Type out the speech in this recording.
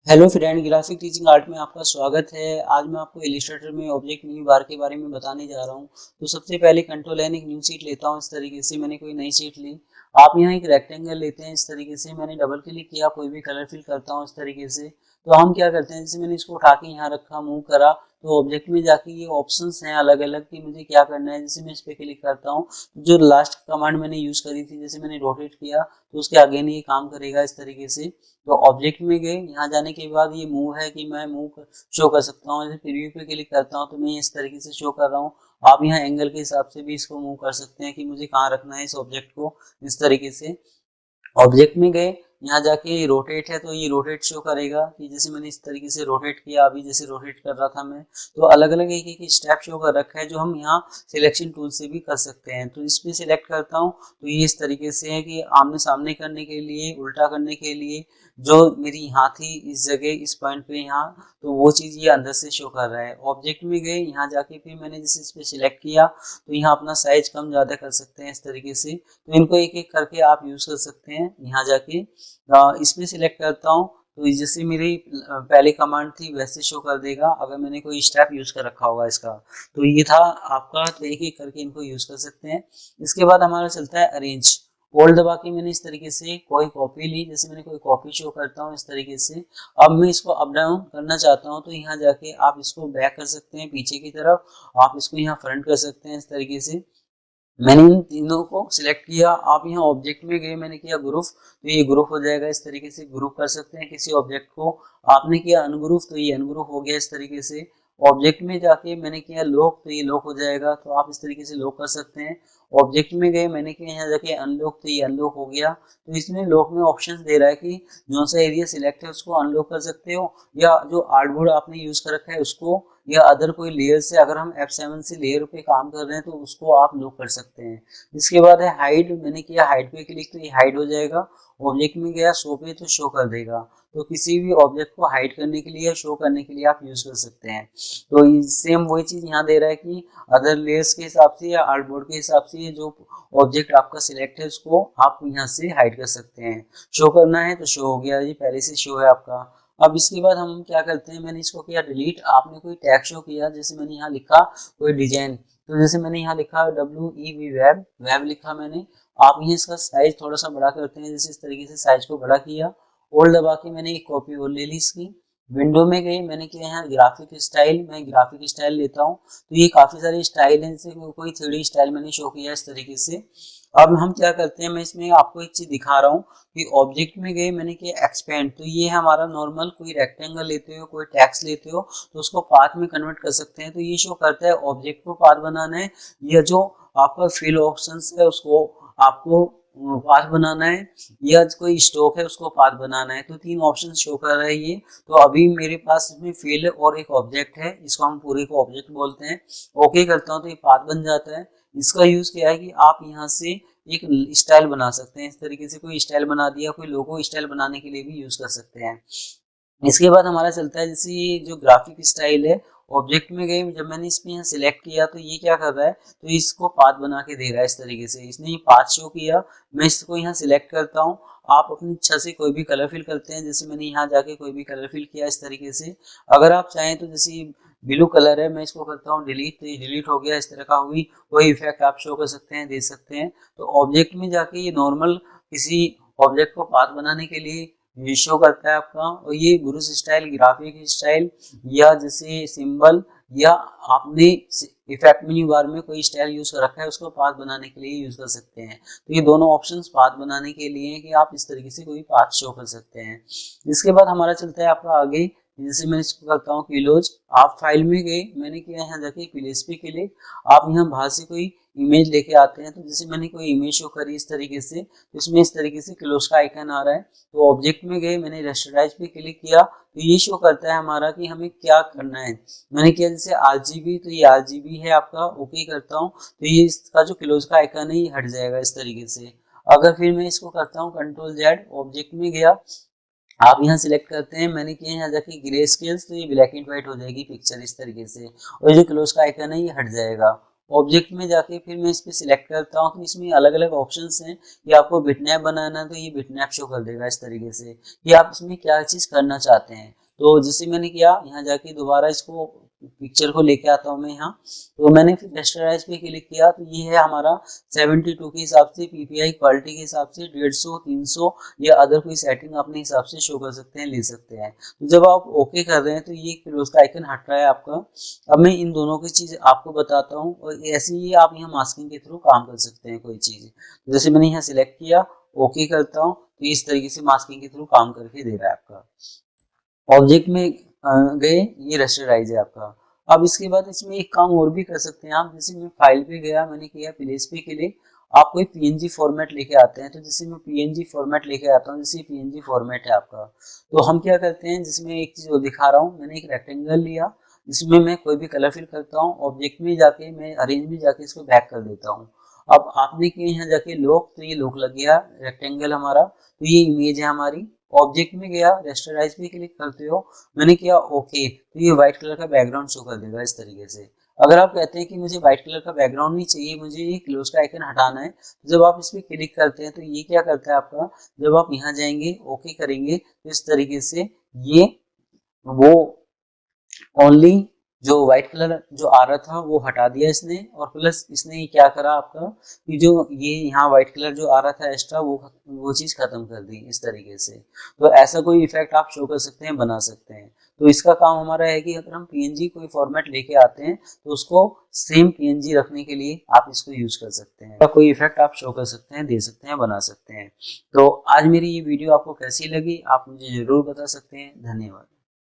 Hello friend, graphic teaching art में आपका स्वागत है। आज मैं आपको इलिस्ट्रेटर में ऑब्जेक्ट मेन्यू बार के बारे में बताने जा रहा हूँ। तो सबसे पहले कंट्रोल एन एक न्यू सीट लेता हूँ। इस तरीके से मैंने कोई नई सीट ली। आप यहाँ एक रेक्टेंगल लेते हैं। इस तरीके से मैंने डबल क्लिक किया, कोई भी कलर फिल करता हूँ इस तरीके से। तो हम क्या करते हैं, जैसे मैंने इसको उठा के यहाँ रखा, मूव करा, तो ऑब्जेक्ट में जाके ये ऑप्शंस हैं अलग अलग कि मुझे क्या करना है। जैसे मैं इस पर क्लिक करता हूँ, जो लास्ट कमांड मैंने यूज करी थी, जैसे मैंने रोटेट किया तो उसके आगे नहीं ये काम करेगा इस तरीके से। तो ऑब्जेक्ट में गए, यहाँ जाने के बाद ये मूव है कि मैं मूव शो कर सकता हूँ। जैसे प्रीव्यू पे क्लिक करता हूँ तो मैं इस तरीके से शो कर रहा हूँ। आप यहाँ एंगल के हिसाब से भी इसको मूव कर सकते हैं कि मुझे कहाँ रखना है इस ऑब्जेक्ट को, इस तरीके से। ऑब्जेक्ट में गए, यहाँ जाके रोटेट है तो ये रोटेट शो करेगा कि जैसे मैंने इस तरीके से रोटेट किया, अभी जैसे रोटेट कर रहा था मैं। तो अलग अलग एक एक स्टेप शो कर रखा है जो हम यहाँ सिलेक्शन टूल से भी कर सकते हैं। तो इस पे सिलेक्ट करता हूँ तो ये इस तरीके से है कि आमने सामने करने के लिए, उल्टा करने के लिए, जो मेरी यहाँ थी इस जगह, इस पॉइंट पे यहाँ, तो वो चीज़ ये अंदर से शो कर रहा है। ऑब्जेक्ट में गए, यहाँ जाके फिर मैंने जैसे इस पे सिलेक्ट किया तो यहाँ अपना साइज कम ज़्यादा कर सकते हैं इस तरीके से। तो इनको एक एक करके आप यूज़ कर सकते हैं। यहाँ जाके इसमें सिलेक्ट करता हूँ तो जैसे मेरी पहली कमांड थी वैसे शो कर देगा, अगर मैंने कोई स्टेप यूज़ कर रखा होगा इसका। तो ये था आपका, तो एक एक करके इनको यूज़ कर सकते हैं। इसके बाद हमारा चलता है अरेंज। होल्ड दबा के मैंने इस तरीके से कोई कॉपी ली, जैसे मैंने कोई कॉपी शो करता हूँ इस तरीके से। अब मैं इसको अप डाउन करना चाहता हूँ तो यहाँ जाके आप इसको बैक कर सकते हैं पीछे की तरफ, आप इसको यहाँ फ्रंट कर सकते हैं इस तरीके से। मैंने इन तीनों को सिलेक्ट किया। आप यहाँ ऑब्जेक्ट में गए, मैंने किया ग्रुप, तो ये ग्रुप हो जाएगा इस तरीके से। ग्रुप कर सकते हैं किसी ऑब्जेक्ट को। आपने किया अनग्रुप तो ये अनग्रुप हो गया इस तरीके से। ऑब्जेक्ट में जाके मैंने किया लॉक तो ये लॉक हो जाएगा, तो आप इस तरीके से लॉक कर सकते हैं। ऑब्जेक्ट में गए, मैंने किया यहाँ जाके अनलॉक तो ये अनलॉक हो गया। तो इसमें लॉक में ऑप्शन दे रहा है कि जो सा एरिया सिलेक्ट है उसको अनलॉक कर सकते हो, या जो आर्टबोर्ड आपने यूज कर रखा है उसको, या अदर कोई लेयर से, अगर हम F7 से लेयर पे काम कर रहे हैं तो उसको आप लॉक कर सकते हैं। इसके बाद है हाइड। मैंने किया हाइड पे क्लिक तो ये हाइड हो जाएगा। ऑब्जेक्ट में गया शो पे तो शो कर देगा। तो किसी भी ऑब्जेक्ट को हाइड करने के लिए या शो करने के लिए आप यूज कर सकते हैं। तो सेम वही चीज यहाँ दे रहा है कि अदर लेयर्स के हिसाब से या आर्टबोर्ड के हिसाब से ये जो ऑब्जेक्ट आपका सिलेक्ट है उसको आप यहाँ से हाइड कर सकते हैं। शो करना है तो शो हो गया, ये पहले से शो है आपका। अब इसके बाद हम क्या करते हैं, मैंने इसको किया डिलीट। आपने कोई टैग शो किया, जैसे मैंने यहाँ लिखा कोई डिजाइन, तो जैसे मैंने यहाँ लिखा WEB वेब, वेब लिखा मैंने। आप यहाँ इसका साइज थोड़ा सा बड़ा करते हैं, जैसे इस तरीके से साइज को बड़ा किया। होल्ड दबा के मैंने एक कॉपी और ले ली इसकी। विंडो में गई, मैंने किया यहाँ ग्राफिक स्टाइल, मैं ग्राफिक स्टाइल लेता हूँ। तो ये काफी सारे स्टाइल हैं, जैसे कोई 3D स्टाइल मैंने शो किया इस तरीके से। अब हम क्या करते हैं, मैं इसमें आपको एक चीज दिखा रहा हूँ कि ऑब्जेक्ट में गए, मैंने किया एक्सपेंड, तो ये हमारा नॉर्मल कोई रेक्टेंगल लेते हो, कोई टेक्स्ट लेते हो तो उसको पाथ में कन्वर्ट कर सकते हैं। तो ये शो करता है ऑब्जेक्ट को पाथ बनाना है, या जो आपका फिल ऑप्शंस है उसको आपको पाथ बनाना है, या कोई स्टॉक है उसको पाथ बनाना है। तो तीन ऑप्शन शो कर रहा है ये। तो अभी मेरे पास इसमें फिल और एक ऑब्जेक्ट है, इसको हम पूरे को ऑब्जेक्ट बोलते हैं। ओके करता हूँ तो ये पाथ बन जाता है। इसका यूज क्या है कि आप यहाँ से एक स्टाइल बना सकते हैं इस तरीके से। कोई स्टाइल बना दिया, कोई लोगो स्टाइल बनाने के लिए भी यूज कर सकते हैं। इसके बाद हमारा चलता है जैसे ये जो ग्राफिक स्टाइल है। ऑब्जेक्ट में गए, जब मैंने इसमें यहाँ सिलेक्ट किया तो ये क्या कर रहा है, तो इसको पाथ बना के दे रहा है इस तरीके से। इसने ये पाथ शो किया, मैं इसको यहाँ सिलेक्ट करता हूँ। आप अपनी इच्छा से कोई भी कलर फिल करते हैं, जैसे मैंने यहाँ जाके कोई भी कलर फिल किया इस तरीके से। अगर आप चाहें तो जैसे ब्लू कलर है, मैं इसको करता हूँ डिलीट, तो ये डिलीट हो गया इस तरह का हुई। कोई इफेक्ट आप शो कर सकते हैं, दे सकते हैं। तो ऑब्जेक्ट में जाके ये नॉर्मल किसी ऑब्जेक्ट को पाथ बनाने के लिए ये शो करता है आपका। और ये ब्रूस स्टाइल, ग्राफिक स्टाइल, या जैसे सिंबल, या आपने इफेक्ट मेन्यू बार में कोई स्टाइल यूज कर रखा है उसको पाथ बनाने के लिए यूज कर सकते हैं। तो ये दोनों ऑप्शंस पाथ बनाने के लिए हैं कि आप इस तरीके से कोई पाथ शो कर सकते हैं। इसके बाद हमारा चलता है आपका आगे, जैसे मैं इसको करता हूँ क्लोज। आप फाइल में गए, मैंने किया यहाँ जाके प्लेस पे क्लिक। आप यहाँ बाहर से कोई इमेज लेके आते हैं, तो जैसे मैंने कोई इमेज शो करी इस तरीके से, तो इसमें इस तरीके से क्लोज का आइकन आ रहा है। तो ऑब्जेक्ट में गए, मैंने रेस्टराइज पे क्लिक किया तो ये शो करता है हमारा कि हमें क्या करना है। मैंने किया जैसे RGB, तो ये RGB है आपका। ओके करता हूँ तो ये इसका जो क्लोज का आइकन है ये हट जाएगा इस तरीके से। अगर फिर मैं इसको करता हूँ Ctrl Z, ऑब्जेक्ट में गया, आप यहाँ सिलेक्ट करते हैं, मैंने किया यहाँ जाके ग्रे स्केल्स, तो ये ब्लैक एंड व्हाइट हो जाएगी पिक्चर इस तरीके से। और जो क्लोज का आइकन है ये हट जाएगा। ऑब्जेक्ट में जाके फिर मैं इस पर सिलेक्ट करता हूँ, तो इसमें अलग अलग ऑप्शंस हैं कि आपको बिटमैप बनाना है तो ये बिटमैप शो कर देगा इस तरीके से कि आप इसमें क्या चीज़ करना चाहते हैं। तो जैसे मैंने किया, यहाँ जाके दोबारा इसको पिक्चर को लेके आता हूँ मैं यहाँ। तो मैंने फिर रेस्टराइज पे क्लिक किया, तो ये है हमारा 72 के हिसाब से पीपीआई क्वालिटी के हिसाब से 150, 300 या अदर कोई सेटिंग अपने हिसाब से शो कर सकते हैं, ले सकते हैं। तो जब आप ओके कर रहे हैं तो ये क्लोज का आइकन हट रहा है आपका। अब मैं इन दोनों की चीज आपको बताता हूँ, और ऐसे ही आप यहाँ मास्किंग के थ्रू काम कर सकते हैं कोई चीज। जैसे मैंने यहाँ सिलेक्ट किया, ओके करता हूँ, तो इस तरीके से मास्किंग के थ्रू काम करके दे रहा है आपका। ऑब्जेक्ट में गए, ये रेस्टराइज है आपका। अब इसके बाद इसमें एक काम और भी कर सकते हैं आप। जैसे मैं फाइल पे गया, मैंने किया प्लेस पे क्लिक, आप कोई पीएनजी फॉर्मेट लेके आते हैं। तो जैसे मैं पीएनजी फॉर्मेट लेके आता हूँ, जैसे पीएनजी फॉर्मेट है आपका, तो हम क्या करते हैं, जिसमें एक चीज और दिखा रहा हूँ, मैंने एक रेक्टेंगल लिया, इसमें मैं कोई भी कलर फिल करता हूँ, ऑब्जेक्ट में जाके मैं अरेंज में जाके इसको बैक कर देता हूँ। अब आपने किया यहाँ जाके लॉक, तो ये लॉक लग गया रेक्टेंगल हमारा। तो ये इमेज है हमारी। ऑब्जेक्ट में गया, रेस्टराइज पे क्लिक करते हो, मैंने किया ओके, तो ये व्हाइट कलर का बैकग्राउंड शो कर देगा इस तरीके से। अगर आप कहते हैं कि मुझे व्हाइट कलर का बैकग्राउंड नहीं चाहिए, मुझे ये क्लोज का आइकन हटाना है, तो जब आप इस पर क्लिक करते हैं तो ये क्या करता है आपका, जब आप यहाँ जाएंगे ओके करेंगे, तो इस तरीके से ये वो ओनली जो व्हाइट कलर जो आ रहा था वो हटा दिया इसने, और प्लस इसने क्या करा आपका कि जो ये यहाँ व्हाइट कलर जो आ रहा था एक्स्ट्रा, वो चीज खत्म कर दी इस तरीके से। तो ऐसा कोई इफेक्ट आप शो कर सकते हैं, बना सकते हैं। तो इसका काम हमारा है कि अगर हम पीएनजी कोई फॉर्मेट लेके आते हैं तो उसको सेम पीएनजी रखने के लिए आप इसको यूज कर सकते हैं। कोई इफेक्ट आप शो कर सकते हैं, दे सकते हैं, बना सकते हैं। तो आज मेरी ये वीडियो आपको कैसी लगी, आप मुझे जरूर बता सकते हैं। धन्यवाद।